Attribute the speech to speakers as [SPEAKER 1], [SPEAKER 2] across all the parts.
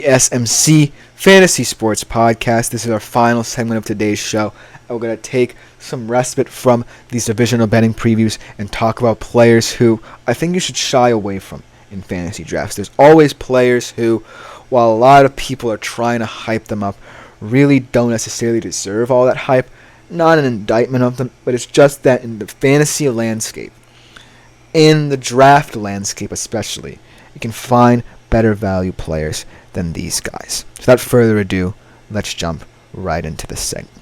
[SPEAKER 1] GSMC Fantasy Sports Podcast. This is our final segment of today's show. And we're going to take some respite from these divisional betting previews and talk about players who I think you should shy away from in fantasy drafts. There's always players who, while a lot of people are trying to hype them up, really don't necessarily deserve all that hype. Not an indictment of them, but it's just that in the fantasy landscape, in the draft landscape especially, you can find better value players than these guys. So without further ado, let's jump right into this segment.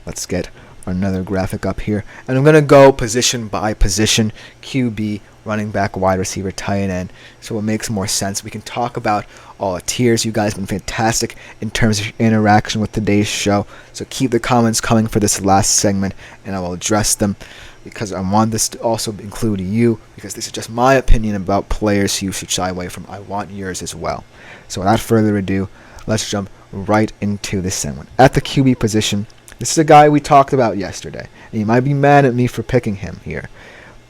[SPEAKER 1] Let's get another graphic up here. And I'm going to go position by position, QB, running back, wide receiver, tight end. So it makes more sense. We can talk about all the tiers. You guys have been fantastic in terms of your interaction with today's show. So keep the comments coming for this last segment, and I will address them because I want this to also include you, because this is just my opinion about players you should shy away from. I want yours as well. So without further ado, let's jump right into this segment. At the QB position, this is a guy we talked about yesterday, and you might be mad at me for picking him here,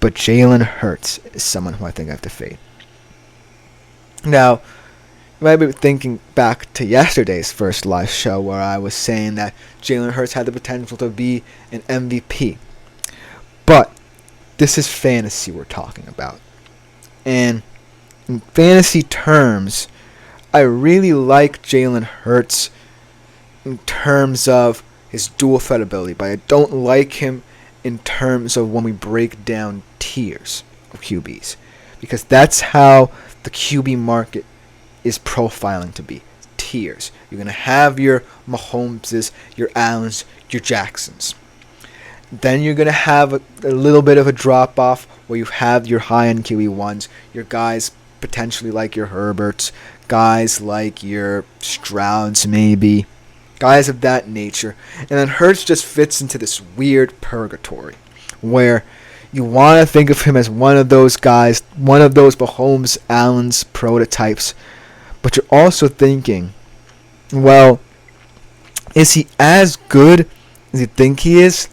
[SPEAKER 1] but Jalen Hurts is someone who I think I have to fade. Now, you might be thinking back to yesterday's first live show where I was saying that Jalen Hurts had the potential to be an MVP. But this is fantasy we're talking about. And in fantasy terms, I really like Jalen Hurts in terms of his dual threat ability, but I don't like him in terms of when we break down tiers of QBs, because that's how the QB market is profiling to be. Tiers. You're going to have your Mahomeses, your Allens, your Jacksons. Then you're going to have a little bit of a drop-off where you have your high-end QB1s, your guys potentially like your Herberts, guys like your Strouds maybe, guys of that nature. And then Hurts just fits into this weird purgatory where you want to think of him as one of those guys, one of those Mahomes, Allens prototypes, but you're also thinking, well, is he as good as you think he is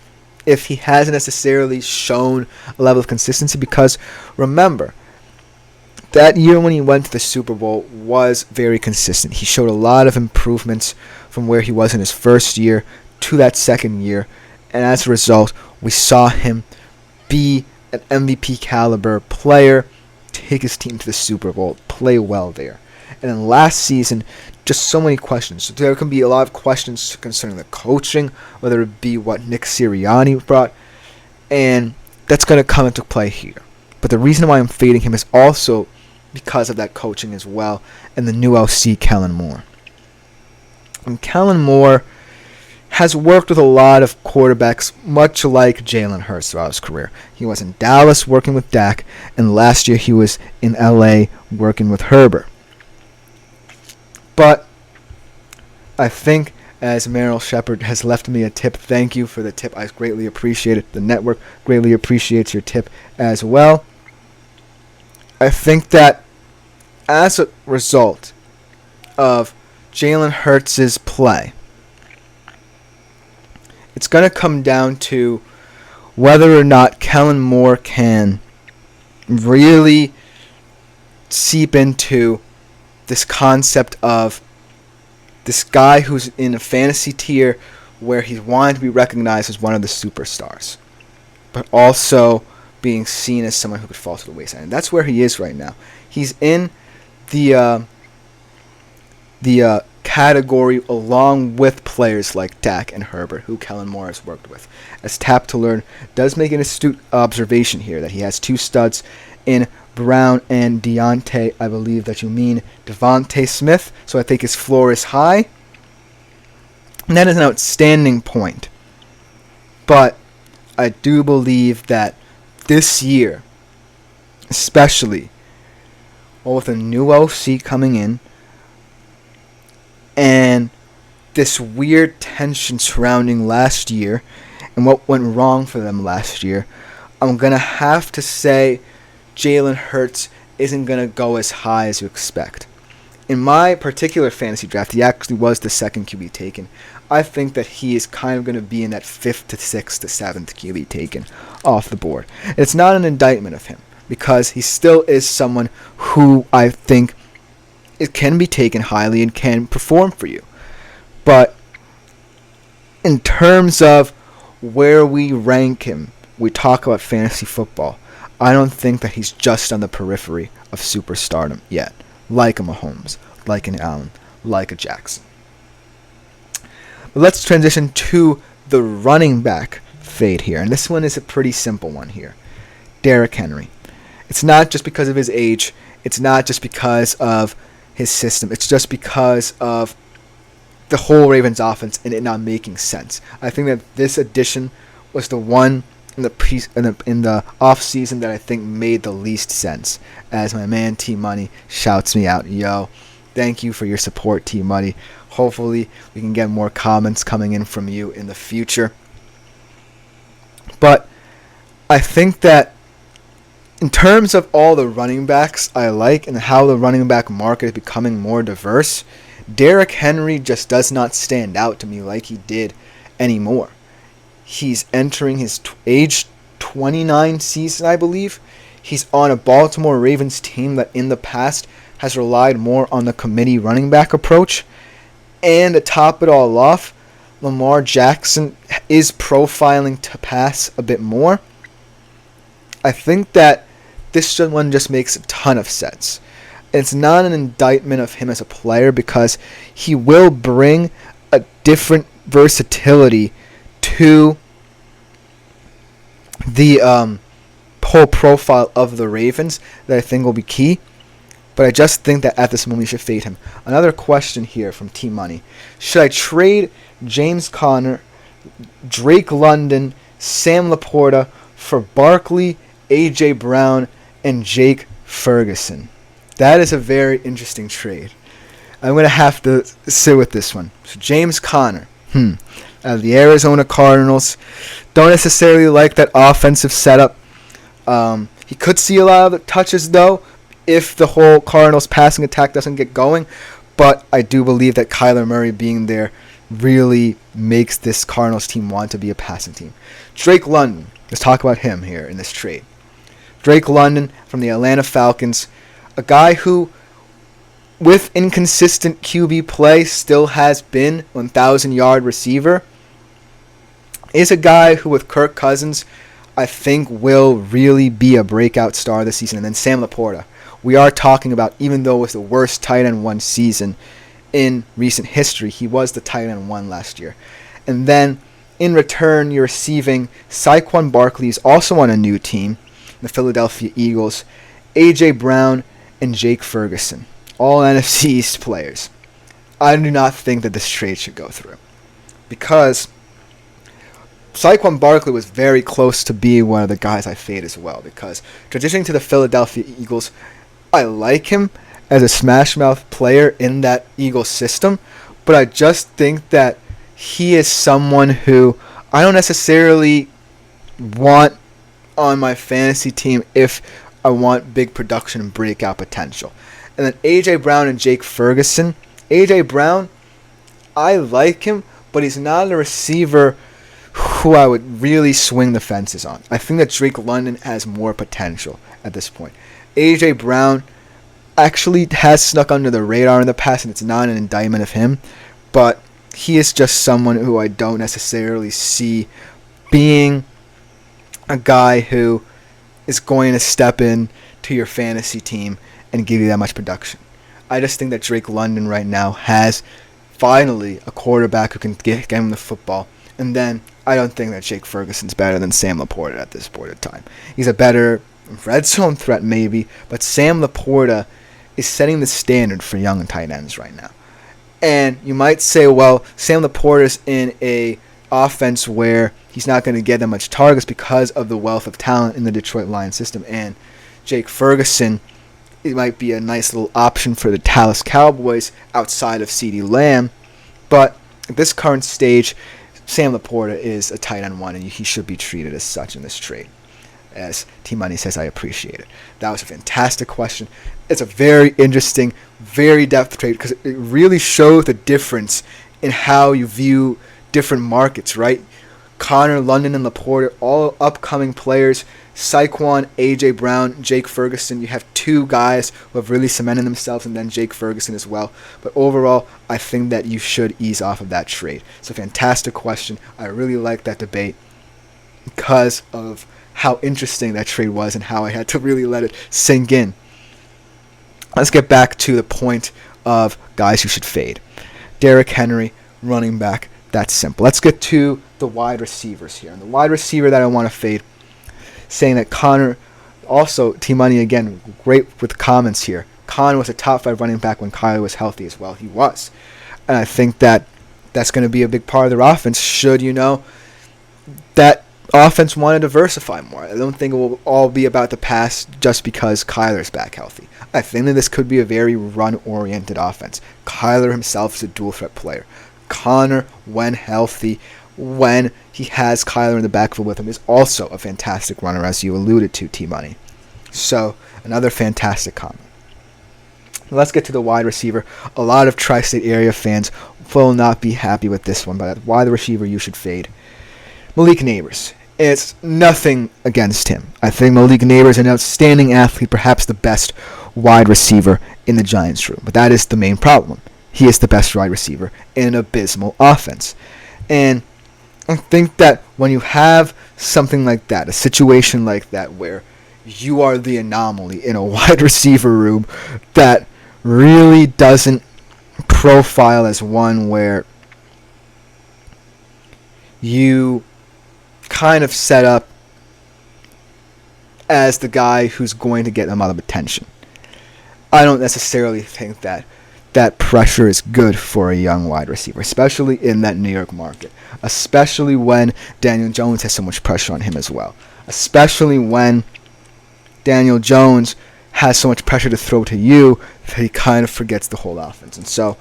[SPEAKER 1] if he hasn't necessarily shown a level of consistency? Because remember, that year when he went to the Super Bowl was very consistent. He showed a lot of improvements from where he was in his first year to that second year, and as a result, we saw him be an MVP caliber player, take his team to the Super Bowl, play well there. And then last season, just so many questions. So there can be a lot of questions concerning the coaching, whether it be what Nick Sirianni brought, and that's going to come into play here. But the reason why I'm fading him is also because of that coaching as well, and the new OC, Kellen Moore. And Kellen Moore has worked with a lot of quarterbacks, much like Jalen Hurts throughout his career. He was in Dallas working with Dak, and last year he was in LA working with Herbert. But I think, as Meryl Shepard has left me a tip, thank you for the tip. I greatly appreciate it. The network greatly appreciates your tip as well. I think that as a result of Jalen Hurts' play, it's going to come down to whether or not Kellen Moore can really seep into this concept of this guy who's in a fantasy tier where he's wanting to be recognized as one of the superstars, but also being seen as someone who could fall to the wayside. And that's where he is right now. He's in the category along with players like Dak and Herbert, who Kellen Moore has worked with. As Tap to Learn does make an astute observation here that he has two studs in Brown and Deontay. I believe that you mean Devontae Smith, so I think his floor is high. And that is an outstanding point. But I do believe that this year, especially, with a new OC coming in, and this weird tension surrounding last year and what went wrong for them last year, I'm going to have to say Jalen Hurts isn't going to go as high as you expect. In my particular fantasy draft, he actually was the second QB taken. I think that he is kind of going to be in that 5th to 6th to 7th QB taken off the board. It's not an indictment of him, because he still is someone who I think it can be taken highly and can perform for you. But in terms of where we rank him, we talk about fantasy football. I don't think that he's just on the periphery of superstardom yet, like a Mahomes, like an Allen, like a Jackson. But let's transition to the running back fade here, and this one is a pretty simple one here. Derrick Henry. It's not just because of his age. It's not just because of his system. It's just because of the whole Ravens offense and it not making sense. I think that this addition was the one in the off season that I think made the least sense. As my man T Money shouts me out, yo, thank you for your support, T Money. Hopefully we can get more comments coming in from you in the future. But I think that in terms of all the running backs I like and how the running back market is becoming more diverse, Derrick Henry just does not stand out to me like he did anymore. He's entering his age 29 season, I believe. He's on a Baltimore Ravens team that in the past has relied more on the committee running back approach. And to top it all off, Lamar Jackson is profiling to pass a bit more. I think that this one just makes a ton of sense. It's not an indictment of him as a player because he will bring a different versatility to the whole profile of the Ravens that I think will be key. But I just think that at this moment you should fade him. Another question here from T Money. Should I trade James Conner, Drake London, Sam Laporta for Barkley, A.J. Brown, and Jake Ferguson? That is a very interesting trade. I'm going to have to sit with this one. So James Conner, the Arizona Cardinals, don't necessarily like that offensive setup. He could see a lot of the touches, though, if the whole Cardinals passing attack doesn't get going. But I do believe that Kyler Murray being there really makes this Cardinals team want to be a passing team. Drake London, let's talk about him here in this trade. Drake London from the Atlanta Falcons, a guy who, with inconsistent QB play, still has been 1,000-yard receiver, is a guy who, with Kirk Cousins, I think will really be a breakout star this season. And then Sam Laporta. We are talking about, even though it was the worst tight end one season in recent history, he was the tight end one last year. And then, in return, you're receiving Saquon Barkley, is also on a new team, the Philadelphia Eagles, A.J. Brown, and Jake Ferguson, all NFC East players. I do not think that this trade should go through because Saquon Barkley was very close to being one of the guys I fade as well, because transitioning to the Philadelphia Eagles, I like him as a smash mouth player in that Eagles system, but I just think that he is someone who I don't necessarily want on my fantasy team if I want big production and breakout potential. And then A.J. Brown and Jake Ferguson. A.J. Brown, I like him, but he's not a receiver who I would really swing the fences on. I think that Drake London has more potential at this point. A.J. Brown actually has snuck under the radar in the past, and it's not an indictment of him, but he is just someone who I don't necessarily see being a guy who is going to step in to your fantasy team and give you that much production. I just think that Drake London right now has finally a quarterback who can get him the football. And then I don't think that Jake Ferguson's better than Sam Laporta at this point in time. He's a better red zone threat maybe, but Sam Laporta is setting the standard for young tight ends right now. And you might say, well, Sam Laporta's in a offense where he's not going to get that much targets because of the wealth of talent in the Detroit Lions system. And Jake Ferguson, it might be a nice little option for the Dallas Cowboys outside of CeeDee Lamb. But at this current stage, Sam Laporta is a tight end one, and he should be treated as such in this trade. As T-Money says, I appreciate it. That was a fantastic question. It's a very interesting, very depth trade because it really shows the difference in how you view different markets, right? Connor, London, and Laporta, all upcoming players, Saquon, A.J. Brown, Jake Ferguson. You have two guys who have really cemented themselves, and then Jake Ferguson as well. But overall, I think that you should ease off of that trade. It's a fantastic question. I really like that debate because of how interesting that trade was and how I had to really let it sink in. Let's get back to the point of guys who should fade. Derrick Henry, running back. That's simple. Let's get to the wide receivers here. And the wide receiver that I want to fade, saying that Connor, also T-Money again, great with comments here. Connor was a top 5 running back when Kyler was healthy as well. He was. And I think that that's going to be a big part of their offense should, that offense want to diversify more. I don't think it will all be about the pass just because Kyler's back healthy. I think that this could be a very run-oriented offense. Kyler himself is a dual-threat player. Connor, when healthy, when he has Kyler in the backfield with him, is also a fantastic runner, as you alluded to, T-Money. So, another fantastic comment. Let's get to the wide receiver. A lot of tri-state area fans will not be happy with this one, but wide receiver you should fade. Malik Neighbors. It's nothing against him. I think Malik Neighbors is an outstanding athlete, perhaps the best wide receiver in the Giants room. But that is the main problem. He is the best wide receiver in an abysmal offense. And I think that when you have something like that, a situation like that where you are the anomaly in a wide receiver room that really doesn't profile as one where you kind of set up as the guy who's going to get them out of attention. I don't necessarily think that pressure is good for a young wide receiver, especially in that New York market, especially when Daniel Jones has so much pressure on him as well, especially when Daniel Jones has so much pressure to throw to you that he kind of forgets the whole offense. And so,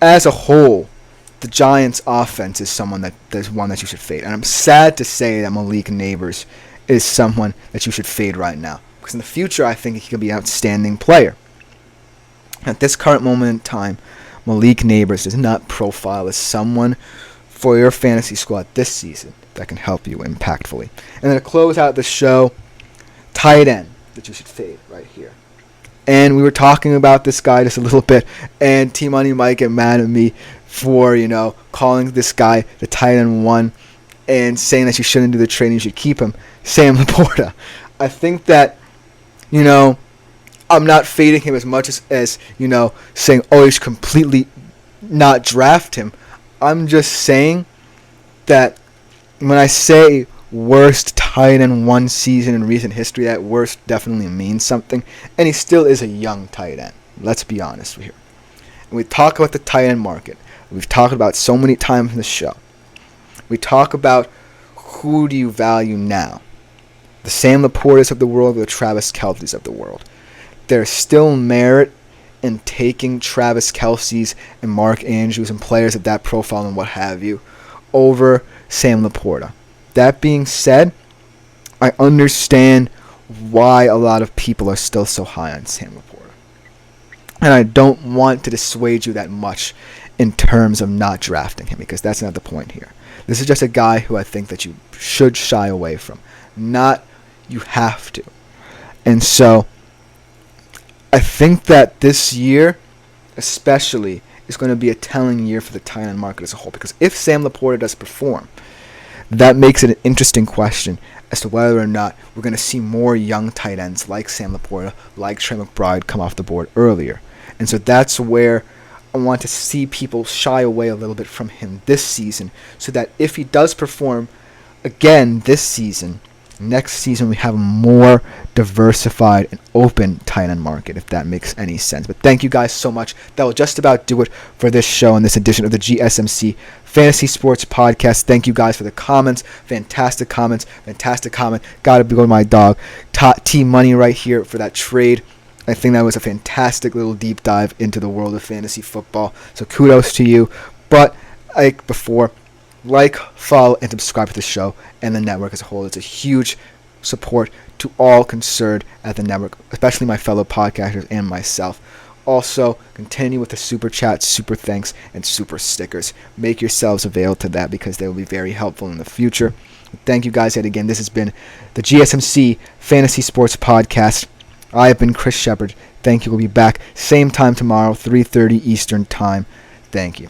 [SPEAKER 1] as a whole, the Giants' offense is one that you should fade. And I'm sad to say that Malik Neighbors is someone that you should fade right now, because in the future I think he could be an outstanding player. At this current moment in time, Malik Neighbors does not profile as someone for your fantasy squad this season that can help you impactfully. And then to close out the show, tight end that you should fade right here. And we were talking about this guy just a little bit, and T-Money might get mad at me for, calling this guy the tight end 1 and saying that you shouldn't do the trade and you should keep him, Sam Laporta. I think that, I'm not fading him as much as saying, oh, you should completely not draft him. I'm just saying that when I say worst tight end 1 season in recent history, that worst definitely means something. And he still is a young tight end. Let's be honest here. And we talk about the tight end market. We've talked about so many times in the show. We talk about who do you value now. The Sam Laportas of the world or the Travis Kelce's of the world. There's still merit in taking Travis Kelce's and Mark Andrews and players of that profile and what have you over Sam Laporta. That being said, I understand why a lot of people are still so high on Sam Laporta. And I don't want to dissuade you that much in terms of not drafting him, because that's not the point here. This is just a guy who I think that you should shy away from. Not you have to. And so I think that this year especially is going to be a telling year for the tight end market as a whole, because if Sam Laporta does perform, that makes it an interesting question as to whether or not we're going to see more young tight ends like Sam Laporta, like Trey McBride come off the board earlier. And so that's where I want to see people shy away a little bit from him this season, so that if he does perform again this season, next season we have a more diversified and open tight end market, if that makes any sense. But thank you guys so much. That will just about do it for this show and this edition of the GSMC Fantasy Sports Podcast. Thank you guys for the comments. Fantastic comments. Fantastic comment. Got to go to my dog, T-Money, right here for that trade. I think that was a fantastic little deep dive into the world of fantasy football. So kudos to you. But like before, follow, and subscribe to the show and the network as a whole. It's a huge support to all concerned at the network, especially my fellow podcasters and myself. Also, continue with the super chat, super thanks, and super stickers. Make yourselves available to that because they will be very helpful in the future. Thank you guys yet again. This has been the GSMC Fantasy Sports Podcast. I have been Chris Shepard. Thank you. We'll be back same time tomorrow, 3:30 Eastern Time. Thank you.